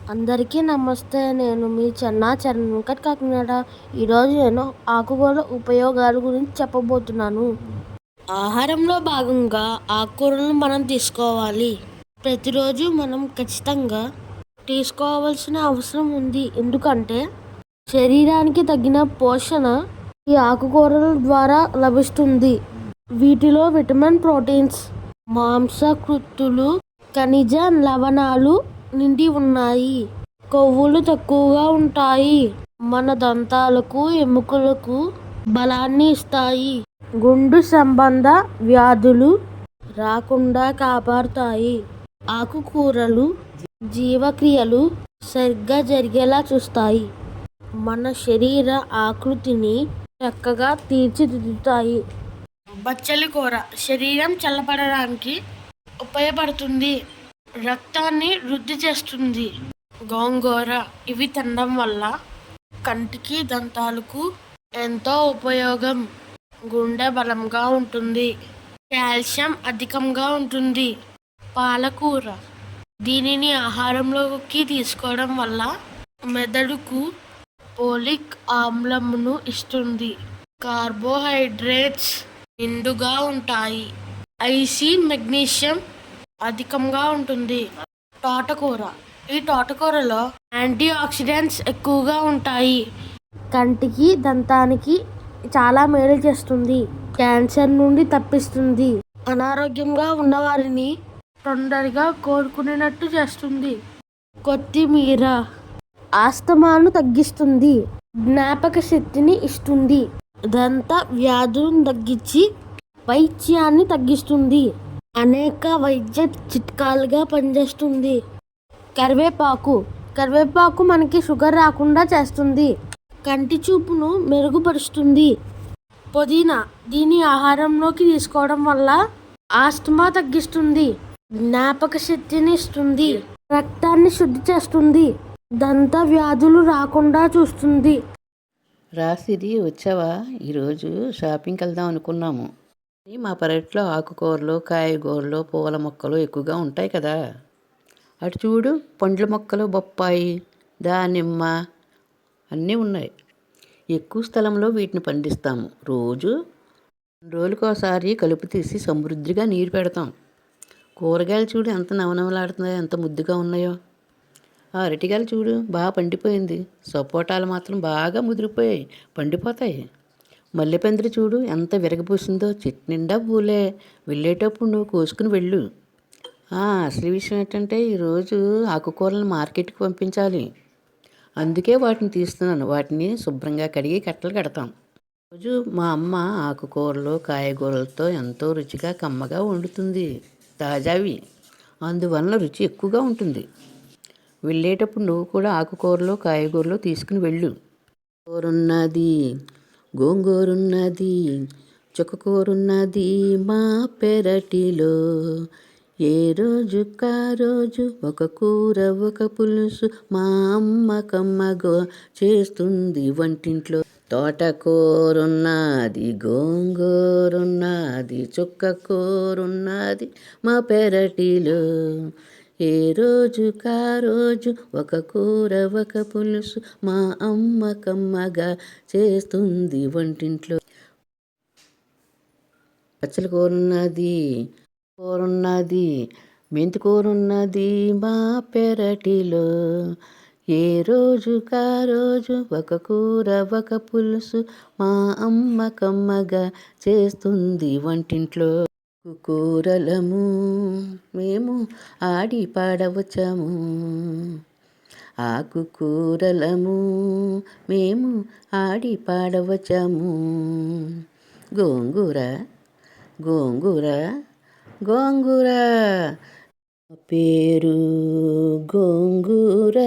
అందరికీ నమస్తే. నేను మీ చరణ్ వెంకట్ కాకినాడ. ఈరోజు నేను ఆకుకూరల ఉపయోగాల గురించి చెప్పబోతున్నాను. ఆహారంలో భాగంగా ఆకుకూరలను మనం తీసుకోవాలి. ప్రతిరోజు మనం ఖచ్చితంగా తీసుకోవాల్సిన అవసరం ఉంది. ఎందుకంటే శరీరానికి తగిన పోషణ ఈ ఆకుకూరల ద్వారా లభిస్తుంది. వీటిలో విటమిన్, ప్రోటీన్స్, మాంసకృతులు, ఖనిజ లవణాలు నిండి ఉన్నాయి. కొవ్వులు తక్కువగా ఉంటాయి. మన దంతాలకు, ఎముకలకు బలాన్ని ఇస్తాయి. గుండె సంబంధ వ్యాధులు రాకుండా కాపాడుతాయి. ఆకుకూరలు జీవక్రియలు సరిగ్గా జరిగేలా చూస్తాయి. మన శరీర ఆకృతిని చక్కగా తీర్చిదిద్దుతాయి. బచ్చలి కూర శరీరం చల్లబడడానికి ఉపయోగపడుతుంది. రక్తాన్ని వృద్ధి చేస్తుంది. గోంగూర ఇవి తినడం వల్ల కంటికి, దంతాలకు ఎంతో ఉపయోగం. గుండె బలంగా ఉంటుంది. కాల్షియం అధికంగా ఉంటుంది. పాలకూర దీనిని ఆహారంలోకి తీసుకోవడం వల్ల మెదడుకు పోలిక్ ఆమ్లంను ఇస్తుంది. కార్బోహైడ్రేట్స్ నిండుగా ఉంటాయి. ఐరన్, మెగ్నీషియం అధికంగా ఉంటుంది. తోటకూర ఈ తోటకూరలో యాంటీ ఆక్సిడెంట్స్ ఎక్కువగా ఉంటాయి. కంటికి, దంతానికి చాలా మేలు చేస్తుంది. క్యాన్సర్ నుండి తప్పిస్తుంది. అనారోగ్యంగా ఉన్నవారిని తొందరగా కోలుకునేటట్టు చేస్తుంది. కొత్తిమీర ఆస్తమాను తగ్గిస్తుంది. జ్ఞాపక శక్తిని ఇస్తుంది. దంత వ్యాధులను తగ్గించి వైద్యాన్ని తగ్గిస్తుంది. అనేక వైద్య చిట్కాలుగా పనిచేస్తుంది. కరివేపాకు మనకి షుగర్ రాకుండా చేస్తుంది. కంటి చూపును మెరుగుపరుస్తుంది. పుదీనా దీని ఆహారంలోకి తీసుకోవడం వల్ల ఆస్తమా తగ్గిస్తుంది. జ్ఞాపక శక్తిని ఇస్తుంది. రక్తాన్ని శుద్ధి చేస్తుంది. దంత వ్యాధులు రాకుండా చూస్తుంది. రాసిది వచ్చావా? ఈరోజు షాపింగ్కి వెళ్దాం అనుకున్నాము. మా పెరట్లో ఆకుకూరలు, కాయగూరలు, పూల మొక్కలు ఎక్కువగా ఉంటాయి కదా. అటు చూడు, పండ్ల మొక్కలు, బొప్పాయి, దానిమ్మ అన్నీ ఉన్నాయి. ఎక్కువ స్థలంలో వీటిని పండిస్తాము. రోజు 2 రోజులకోసారి కలుపు తీసి సమృద్ధిగా నీరు పెడతాం. కూరగాయలు చూడు ఎంత నవనవలాడుతున్నాయో, ఎంత ముద్దుగా ఉన్నాయో. ఆ అరటికాయలు చూడు బాగా పండిపోయింది. సపోటాలు మాత్రం బాగా ముదిరిపోయాయి, పండిపోతాయి. మల్లెపందిరి చూడు ఎంత విరగబూసిందో, చెట్టు నిండా పూలే. వెళ్ళేటప్పుడు నువ్వు కోసుకుని వెళ్ళు. అసలు విషయం ఏంటంటే ఈరోజు ఆకుకూరలను మార్కెట్కి పంపించాలి. అందుకే వాటిని తీస్తున్నాను. వాటిని శుభ్రంగా కడిగి కట్టలు కడతాం. రోజు మా అమ్మ ఆకుకూరలు, కాయగూరలతో ఎంతో రుచిగా, కమ్మగా వండుతుంది. తాజావి, అందువలన రుచి ఎక్కువగా ఉంటుంది. వెళ్ళేటప్పుడు నువ్వు కూడా ఆకుకూరలు, కాయగూరలు తీసుకుని వెళ్ళు. కూరున్నది, గోంగూరున్నది, చుక్కకూరున్నది మా పెరటిలో. ఏ రోజు రోజు ఒక కూర, ఒక పులుసు మా అమ్మ కమ్మగా చేస్తుంది వంటింట్లో. తోటకూరున్నది, గోంగూరున్నది, చుక్కకూరున్నది మా పెరటిలో. ఏ రోజు రోజు ఒక కూర, ఒక పులుసు మా అమ్మ కమ్మగా చేస్తుంది వంటింట్లో. పచ్చల కూరున్నది, మెంతి కూరున్నది మా పెరటిలో. ఏ రోజు రోజు ఒక కూర, ఒక పులుసు మా అమ్మ కమ్మగా చేస్తుంది వంటింట్లో. కూరలము మేము ఆడి పాడవచ్చాము. ఆకుకూరలము మేము ఆడి పాడవచ్చాము. గోంగూర, గోంగూర, గోంగూర పేరు గోంగూర,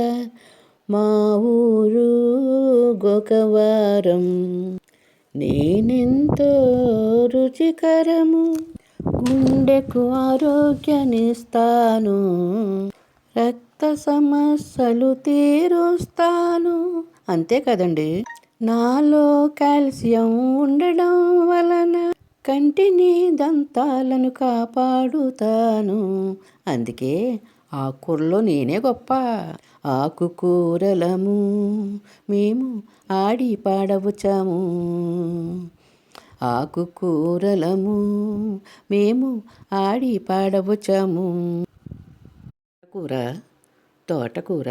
మా ఊరు గోకవరం. నేనెంతో రుచికరము, గుండెకు ఆరోగ్యాన్నిస్తాను, రక్త సమస్యలు తీరుస్తాను. అంతే కదండి. నాలో కాల్షియం ఉండడం వలన కంటిని, దంతాలను కాపాడుతాను. అందుకే ఆకుకూరలో నేనే గొప్ప. ఆకుకూరలము మేము ఆడి పాడవచ్చాము. ఆకుకూరలము మేము ఆడి పాడవచ్చాము. కూర, తోటకూర,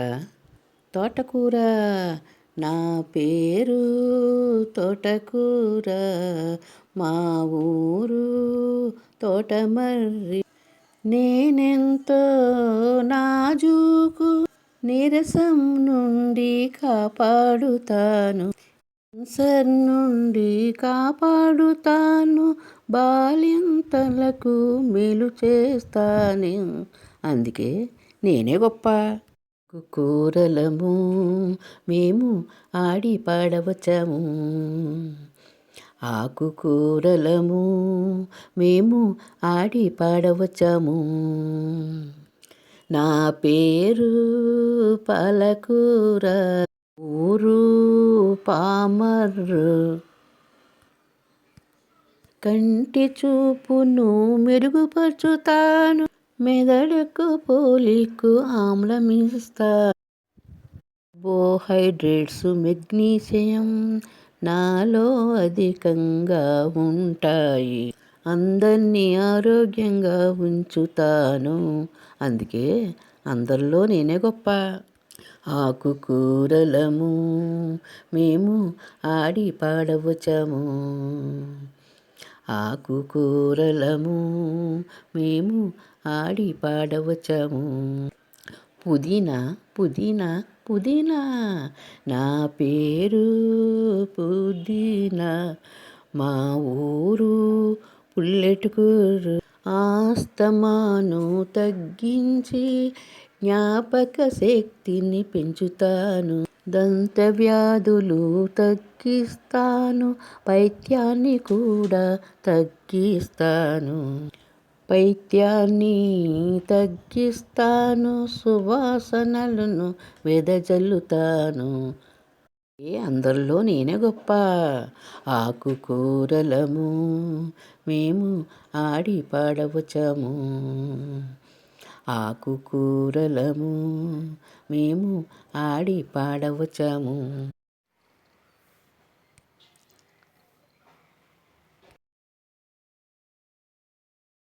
తోటకూర, నా పేరు తోటకూర, మా ఊరు తోటమర్రి. నేనెంతో నాజూకు, నీరసం నుండి కాపాడుతాను, క్యాన్సర్ నుండి కాపాడుతాను, బాలింతలకు మేలు చేస్తాను. అందుకే నేనే గొప్ప. కూరలము మేము ఆడి పాడవచ్చాము. ఆకుకూరలము మేము ఆడి పాడవచ్చాము. నా పేరు పాలకూర, ఊరు పామర్రు. కంటి చూపును మెరుగుపరుచుతాను, మెదడుకు పోలికు ఆమ్లమిస్తా. కార్బోహైడ్రేట్స్, మెగ్నీషియం నాలో అధికంగా ఉంటాయి. అందరినీ ఆరోగ్యంగా ఉంచుతాను. అందుకే అందరిలో నేనే గొప్ప. ఆకుకూరలము మేము ఆడి పాడవచ్చాము. ఆకుకూరలము మేము ఆడి పాడవచ్చాము. పుదీనా, పుదీనా, పుదీనా, నా పేరు పుదీనా, మా ఊరు పుల్లెటూరు. ఆస్తమాను తగ్గించి జ్ఞాపక శక్తిని పెంచుతాను, దంత వ్యాధులు తగ్గిస్తాను, పైత్యాన్ని కూడా తగ్గిస్తాను. పైత్యాన్ని తగ్గిస్తాను, సువాసనలను వెదజల్లుతాను. అందరిలో నేనే గొప్ప. ఆకుకూరలము మేము ఆడి పాడవచ్చాము. ఆకుకూరలము మేము ఆడి పాడవచ్చాము.